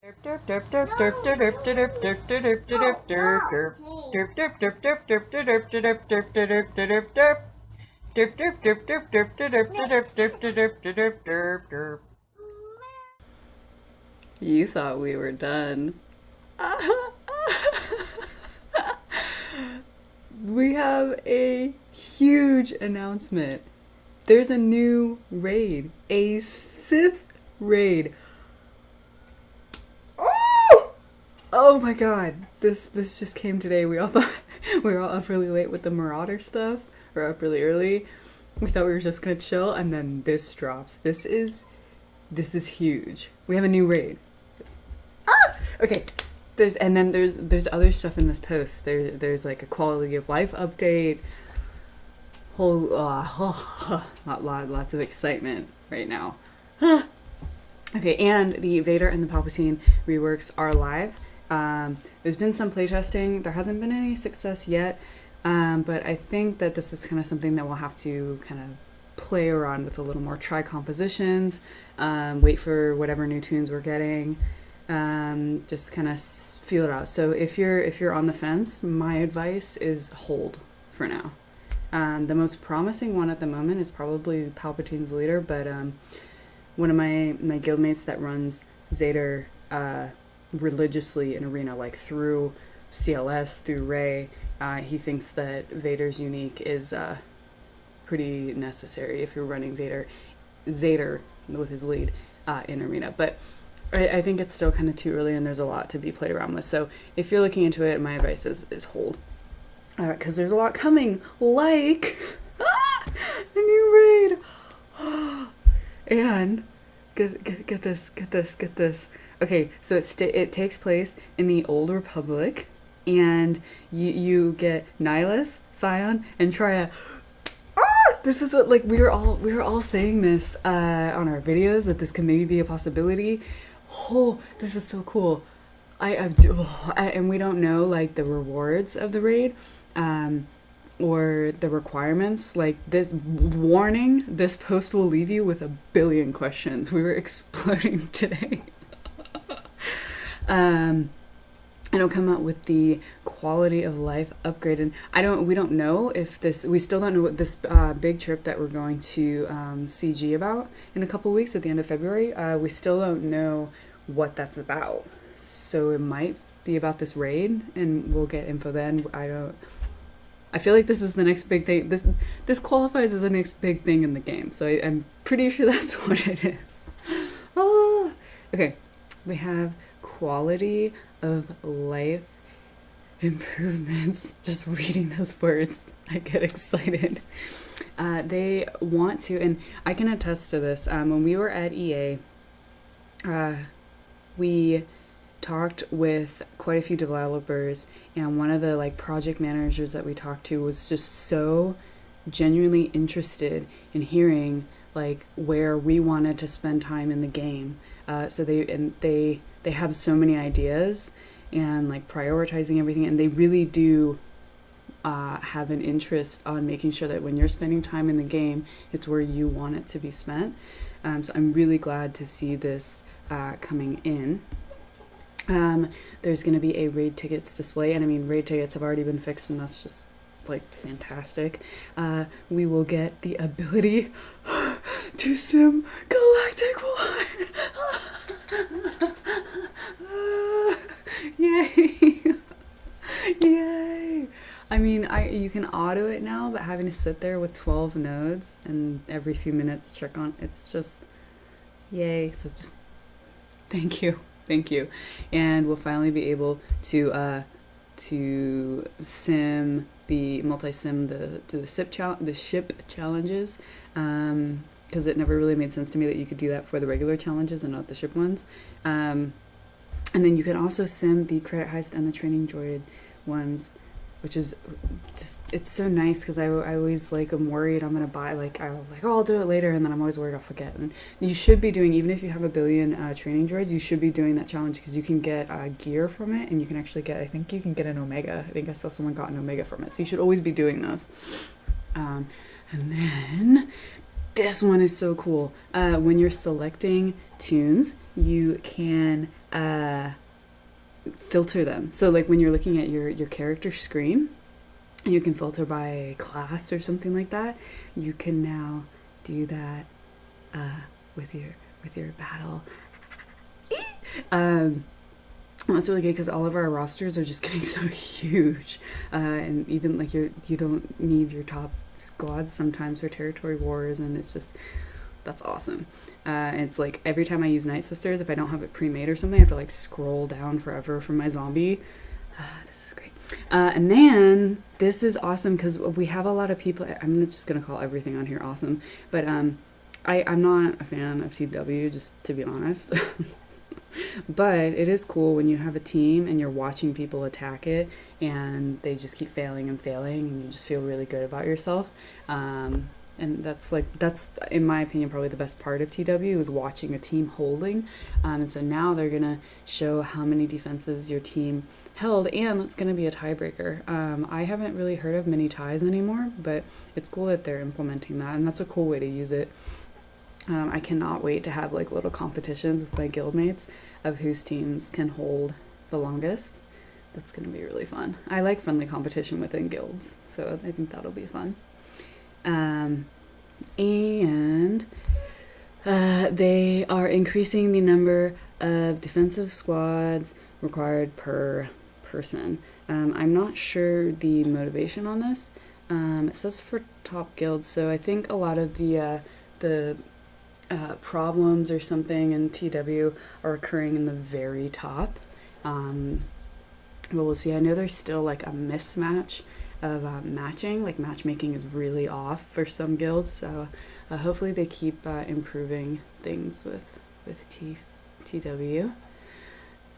You thought we were done. We have a huge announcement. There's a new raid, a Sith Raid. Oh! Oh my god. This just came today. We all thought we were all up really late with the Marauder stuff. We're up really early. We thought we were just gonna chill, and then this drops. This is huge. We have a new raid. Okay. There's other stuff in this post. There's like a quality of life update. Lots of excitement right now. Okay, and the Vader and the Palpatine reworks are live. There's been some playtesting. There hasn't been any success yet, but I think that this is kind of something that we'll have to kind of play around with a little more. Try compositions, wait for whatever new tunes we're getting. Just kind of feel it out. So if you're on the fence, my advice is hold for now. The most promising one at the moment is probably Palpatine's leader, but one of my guildmates that runs Zader religiously in Arena, like through CLS, through Rey, he thinks that Vader's unique is pretty necessary if you're running Zader with his lead in Arena. But I think it's still kind of too early, and there's a lot to be played around with. So if you're looking into it, my advice is hold. Because there's a lot coming, like a new raid. And get this. Okay, so it takes place in the Old Republic, and you get Nihilus, Scion, and Trya. This is what, like, we were all saying this on our videos, that this could maybe be a possibility. Oh, this is so cool. And we don't know like the rewards of the raid, or the requirements. Like, this warning, this post will leave you with a billion questions. We were exploding today. It'll come out with the quality of life upgrade, and we don't know if we still don't know what this big trip that we're going to CG about in a couple weeks at the end of February. We still don't know what that's about, so it might be about this raid, and we'll get info then. I feel like this is the next big thing. This qualifies as the next big thing in the game, so I'm pretty sure that's what it is. Okay, we have quality of life improvements. Just reading those words, I get excited. They want to, and I can attest to this. When we were at EA, we talked with quite a few developers, and one of the like project managers that we talked to was just so genuinely interested in hearing like where we wanted to spend time in the game. So they have so many ideas and like prioritizing everything, and they really do have an interest on making sure that when you're spending time in the game, it's where you want it to be spent. So I'm really glad to see this coming in. There's going to be a raid tickets display, and I mean, raid tickets have already been fixed, and that's just like fantastic. We will get the ability to sim galactic war. Yay! Yay! I mean, you can auto it now, but having to sit there with 12 nodes and every few minutes check on, it's just yay. So just thank you, and we'll finally be able to sim the multi-sim the ship challenges, because it never really made sense to me that you could do that for the regular challenges and not the ship ones. And then you can also sim the credit heist and the training droid ones, which is just, it's so nice, because I always like, I'm worried I'm gonna buy, like, I'll do it later, and then I'm always worried I'll forget. And you should be doing, even if you have a billion training droids, you should be doing that challenge, because you can get gear from it, and you can actually get, I think you can get an Omega. I think I saw someone got an Omega from it, so you should always be doing those. And then This one is so cool. When you're selecting tunes, you can filter them. So like when you're looking at your character screen, you can filter by class or something like that. You can now do that with your battle. That's really good because all of our rosters are just getting so huge, and even like you don't need your top squads sometimes for territory wars, and that's awesome. It's like every time I use Night Sisters, if I don't have it pre-made or something, I have to like scroll down forever for my zombie. This is great. And then this is awesome because we have a lot of people. I'm just gonna call everything on here awesome, but I'm not a fan of TW, just to be honest. But it is cool when you have a team and you're watching people attack it and they just keep failing and failing and you just feel really good about yourself. And that's in my opinion probably the best part of TW is watching a team holding. And so now they're gonna show how many defenses your team held, and it's gonna be a tiebreaker. I haven't really heard of mini ties anymore, but it's cool that they're implementing that, and that's a cool way to use it. I cannot wait to have like little competitions with my guildmates of whose teams can hold the longest. That's going to be really fun. I like friendly competition within guilds, so I think that'll be fun. And they are increasing the number of defensive squads required per person. I'm not sure the motivation on this. It says for top guilds, so I think a lot of the problems or something in TW are occurring in the very top. But we'll see. I know there's still like a mismatch of matching. Like matchmaking is really off for some guilds. So hopefully they keep improving things with TW.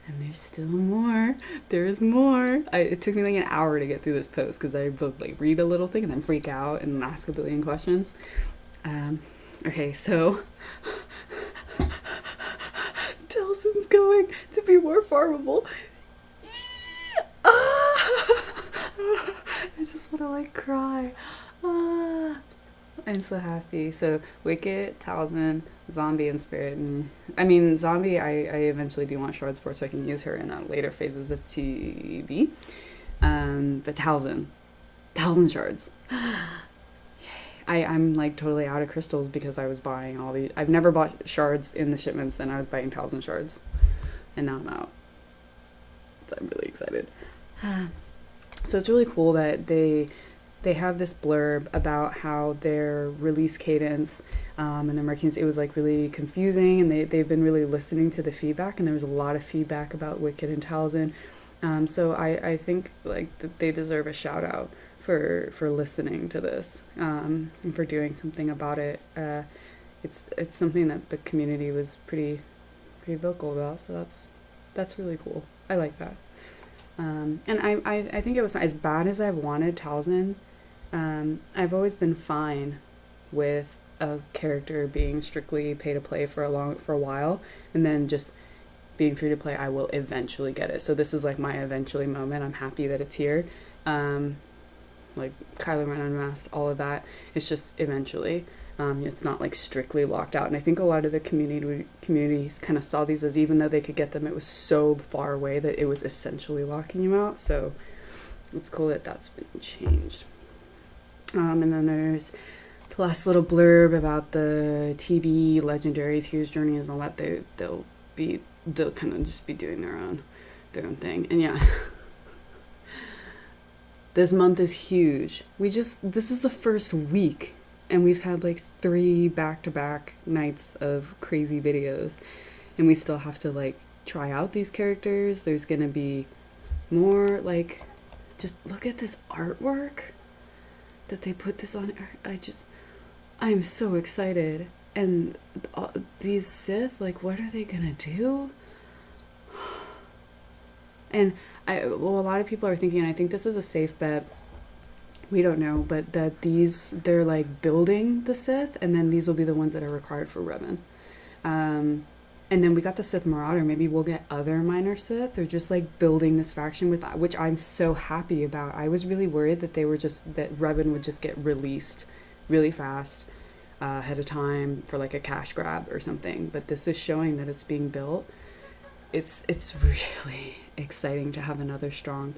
And there's still more. There is more. It took me like an hour to get through this post because I would like read a little thing and then freak out and ask a billion questions. Okay, so Telson's going to be more farmable. I just want to like cry. I'm so happy. So Wicket, Talzin, Zombie, and Spirit. I mean, Zombie, I eventually do want shards for, so I can use her in later phases of TB. But Talzin shards. I'm like totally out of crystals because I was buying all these. I've never bought shards in the shipments, and I was buying Talzin shards, and now I'm out. So I'm really excited. So it's really cool that they have this blurb about how their release cadence and their markings, it was like really confusing, and they've been really listening to the feedback, and there was a lot of feedback about Wicked and Talzin. So I think like that they deserve a shout out for listening to this and for doing something about it. It's something that the community was pretty vocal about, so that's really cool. I like that. And I think it was as bad as I've wanted Talzin. I've always been fine with a character being strictly pay to play for a while, and then just being free to play. I will eventually get it. So this is like my eventually moment. I'm happy that it's here. Like Kylo Ren Unmasked, all of that. It's just eventually. It's not like strictly locked out. And I think a lot of the communities kind of saw these as, even though they could get them, it was so far away that it was essentially locking you out. So it's cool that that's been changed. And then there's the last little blurb about the TB legendaries, Hero's Journey, and all that. They'll kind of just be doing their own thing. And yeah. This month is huge. This is the first week, and we've had like 3 back-to-back nights of crazy videos, and we still have to like try out these characters. There's gonna be more, like, just look at this artwork that they put this on. I'm so excited. And these Sith, like, what are they gonna do? And a lot of people are thinking, and I think this is a safe bet, we don't know, but that they're like building the Sith, and then these will be the ones that are required for Revan. And then we got the Sith Marauder. Maybe we'll get other minor Sith. They're just like building this faction with that, which I'm so happy about. I was really worried that that Revan would just get released really fast. ahead of time for like a cash grab or something. But this is showing that it's being built. It's really exciting to have another strong,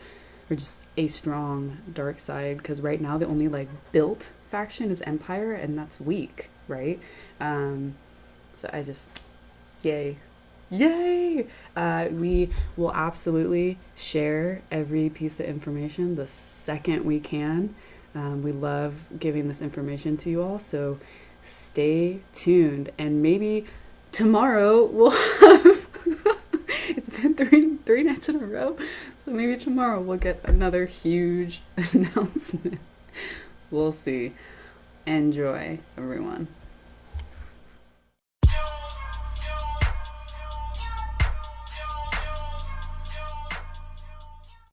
or just a strong dark side, because right now the only like built faction is Empire, and that's weak, right? So I just, yay. We will absolutely share every piece of information the second we can. We love giving this information to you all, so stay tuned, and maybe tomorrow we'll have it's been three nights in a row, so maybe tomorrow we'll get another huge announcement. We'll see. Enjoy, everyone.